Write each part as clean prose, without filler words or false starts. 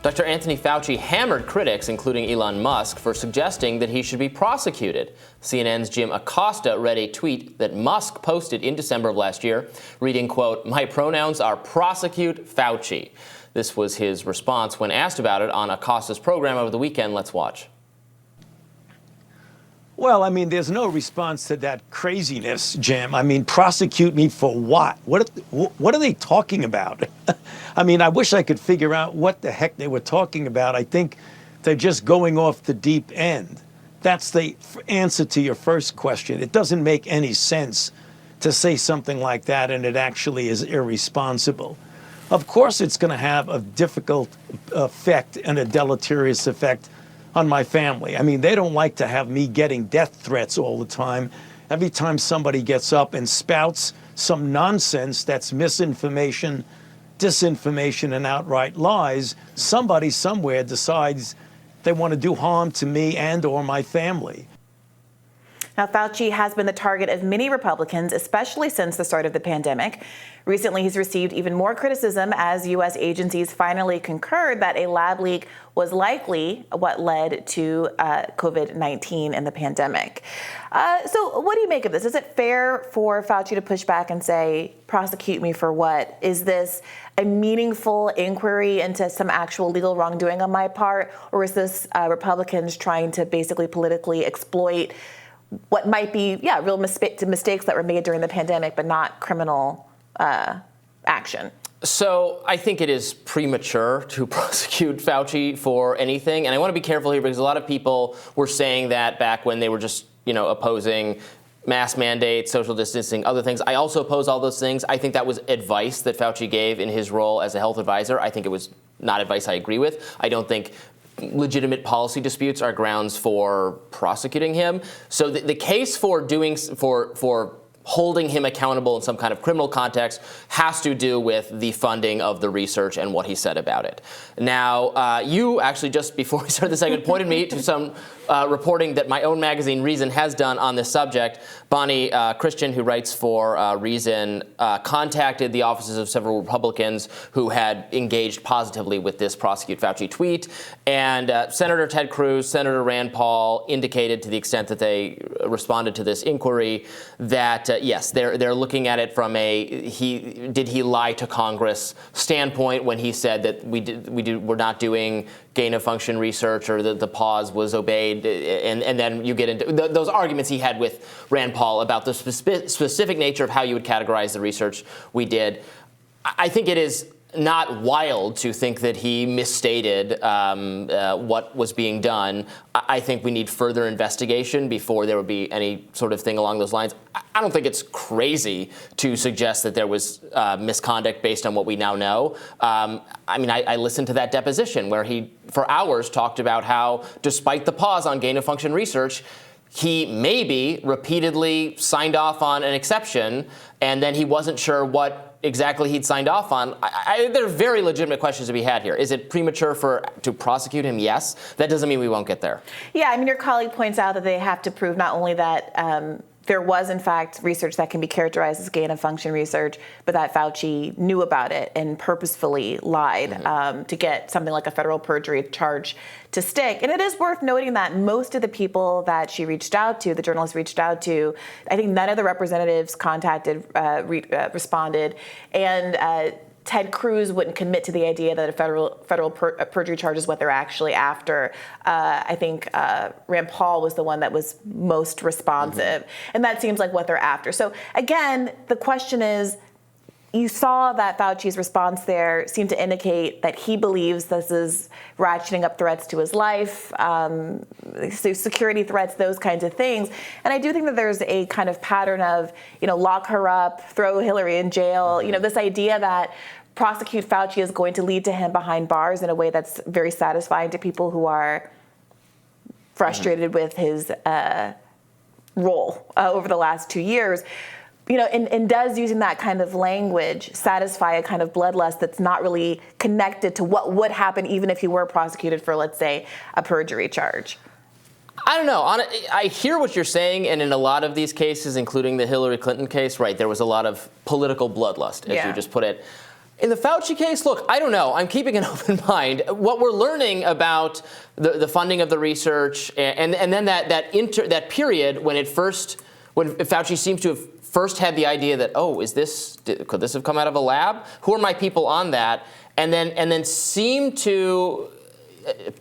Dr. Anthony Fauci hammered critics, including Elon Musk, for suggesting that he should be prosecuted. CNN's Jim Acosta read a tweet that Musk posted in December of last year, reading, quote, "My pronouns are prosecute Fauci." This was his response when asked about it on Acosta's program over the weekend. Let's watch. Well, I mean, there's no response to that craziness, Jim. I mean, prosecute me for what? What are they talking about? I mean, I wish I could figure out what the heck they were talking about. I think they're just going off the deep end. That's the answer to your first question. It doesn't make any sense to say something like that, and it actually is irresponsible. Of course, it's going to have a difficult effect and a deleterious effect on my family. I mean, they don't like to have me getting death threats all the time. Every time somebody gets up and spouts some nonsense that's misinformation, disinformation, and outright lies, somebody somewhere decides they want to do harm to me and or my family. Now, Fauci has been the target of many Republicans, especially since the start of the pandemic. Recently, he's received even more criticism as U.S. agencies finally concurred that a lab leak was likely what led to COVID-19 and the pandemic. So what do you make of this? Is it fair for Fauci to push back and say, prosecute me for what? Is this a meaningful inquiry into some actual legal wrongdoing on my part? Or is this Republicans trying to basically politically exploit what might be, real mistakes that were made during the pandemic, but not criminal action? So I think it is premature to prosecute Fauci for anything. And I want to be careful here because a lot of people were saying that back when they were just, opposing mask mandates, social distancing, other things. I also oppose all those things. I think that was advice that Fauci gave in his role as a health advisor. I think it was not advice I agree with. I don't think legitimate policy disputes are grounds for prosecuting him. So the case for holding him accountable in some kind of criminal context has to do with the funding of the research and what he said about it. Now, you actually, just before we started the segment, pointed me to some reporting that my own magazine, Reason, has done on this subject. Bonnie Christian, who writes for Reason, contacted the offices of several Republicans who had engaged positively with this prosecute Fauci tweet. And Senator Ted Cruz, Senator Rand Paul indicated, to the extent that they responded to this inquiry, that yes, they're looking at it from a did he lie to Congress standpoint when he said that we're not doing gain of function research, or the pause was obeyed, and then you get into those arguments he had with Rand Paul about the specific nature of how you would categorize the research we did. I think it is not wild to think that he misstated what was being done. I think we need further investigation before there would be any sort of thing along those lines. I don't think it's crazy to suggest that there was misconduct based on what we now know. I listened to that deposition where he, for hours, talked about how, despite the pause on gain of function research, he maybe repeatedly signed off on an exception, and then he wasn't sure what exactly he'd signed off on. There are very legitimate questions to be had here. Is it premature to prosecute him? Yes. That doesn't mean we won't get there. Yeah, your colleague points out that they have to prove not only that there was, in fact, research that can be characterized as gain of function research, but that Fauci knew about it and purposefully lied to get something like a federal perjury charge to stick. And it is worth noting that most of the people that she reached out to, the journalist reached out to, I think none of the representatives responded. And Ted Cruz wouldn't commit to the idea that a federal perjury charge is what they're actually after. I think Rand Paul was the one that was most responsive, and that seems like what they're after. So again, the question is, you saw that Fauci's response there seemed to indicate that he believes this is ratcheting up threats to his life, security threats, those kinds of things. And I do think that there's a kind of pattern of, lock her up, throw Hillary in jail, this idea that prosecute Fauci is going to lead to him behind bars in a way that's very satisfying to people who are frustrated with his role over the last 2 years. And does using that kind of language satisfy a kind of bloodlust that's not really connected to what would happen even if he were prosecuted for, let's say, a perjury charge? I don't know. I hear what you're saying, and in a lot of these cases, including the Hillary Clinton case, right, there was a lot of political bloodlust, as you just put it. In the Fauci case, look, I don't know. I'm keeping an open mind. What we're learning about the funding of the research and then that period when Fauci seems to have first had the idea that, could this have come out of a lab? Who are my people on that? And then seem to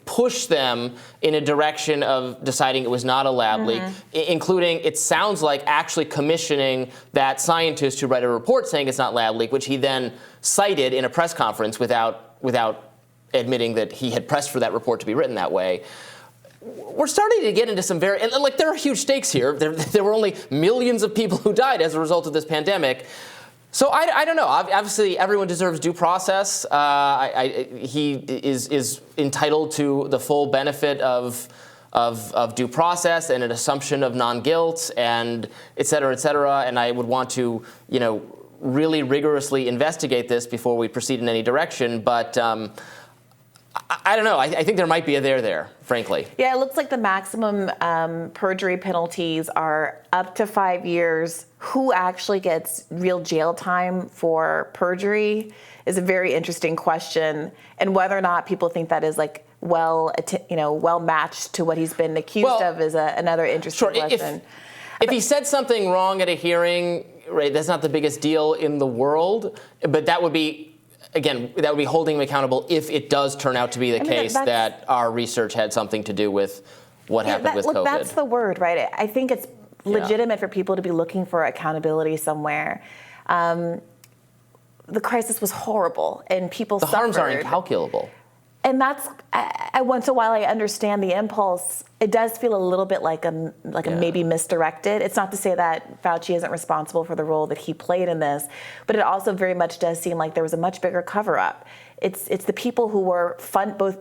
push them in a direction of deciding it was not a lab leak, including, it sounds like, actually commissioning that scientist who wrote a report saying it's not lab leak, which he then cited in a press conference without admitting that he had pressed for that report to be written that way. We're starting to get into some there are huge stakes here. There were only millions of people who died as a result of this pandemic. So I don't know. Obviously, everyone deserves due process. He is entitled to the full benefit of due process and an assumption of non-guilt, and et cetera, et cetera. And I would want to, really rigorously investigate this before we proceed in any direction. But I don't know. I think there might be a there, frankly. Yeah, it looks like the maximum perjury penalties are up to 5 years. Who actually gets real jail time for perjury is a very interesting question, and whether or not people think that is well matched to what he's been accused of is another interesting question. If he said something wrong at a hearing, right, that's not the biggest deal in the world, but that would be, again, that would be holding him accountable if it does turn out to be the case that our research had something to do with what happened with COVID. That's the word, right? I think it's legitimate for people to be looking for accountability somewhere. The crisis was horrible, and people suffered. The harms are incalculable. And that's, once in a while I understand the impulse. It does feel a little bit like a maybe misdirected. It's not to say that Fauci isn't responsible for the role that he played in this, but it also very much does seem like there was a much bigger cover-up. It's the people who were both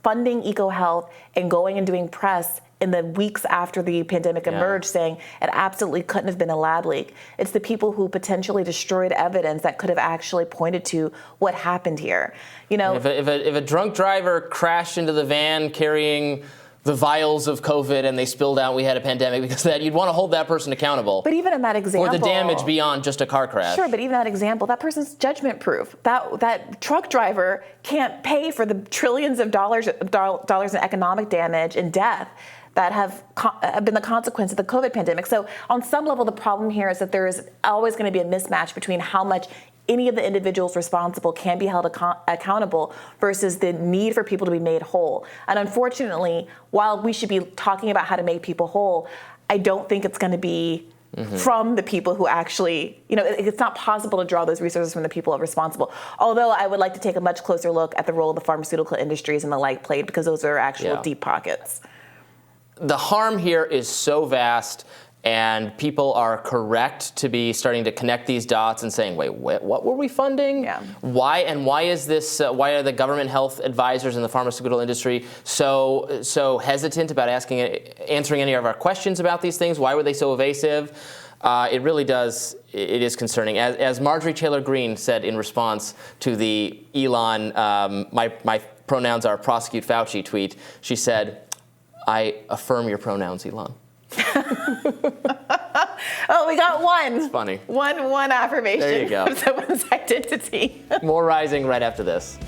funding EcoHealth and going and doing press in the weeks after the pandemic emerged, saying it absolutely couldn't have been a lab leak. It's the people who potentially destroyed evidence that could have actually pointed to what happened here. If a drunk driver crashed into the van carrying the vials of COVID and they spilled out, we had a pandemic because of that, you'd want to hold that person accountable. But even in that example, or the damage beyond just a car crash. Sure, but even that example, that person's judgment proof. That truck driver can't pay for the trillions of dollars in economic damage and death that have been the consequence of the COVID pandemic. So on some level, the problem here is that there is always going to be a mismatch between how much any of the individuals responsible can be held accountable versus the need for people to be made whole. And unfortunately, while we should be talking about how to make people whole, I don't think it's going to be from the people who actually, it's not possible to draw those resources from the people responsible. Although I would like to take a much closer look at the role the pharmaceutical industries and the like played, because those are actual deep pockets. The harm here is so vast, and people are correct to be starting to connect these dots and saying, wait, what were we funding? Yeah. Why is this? Why are the government health advisors in the pharmaceutical industry so hesitant about answering any of our questions about these things? Why were they so evasive? It really does. It is concerning. As Marjorie Taylor Greene said in response to the Elon, my pronouns are prosecute Fauci tweet, she said, I affirm your pronouns, Elon. Oh, we got one. It's funny. One affirmation there you go. of someone's identity. More rising right after this.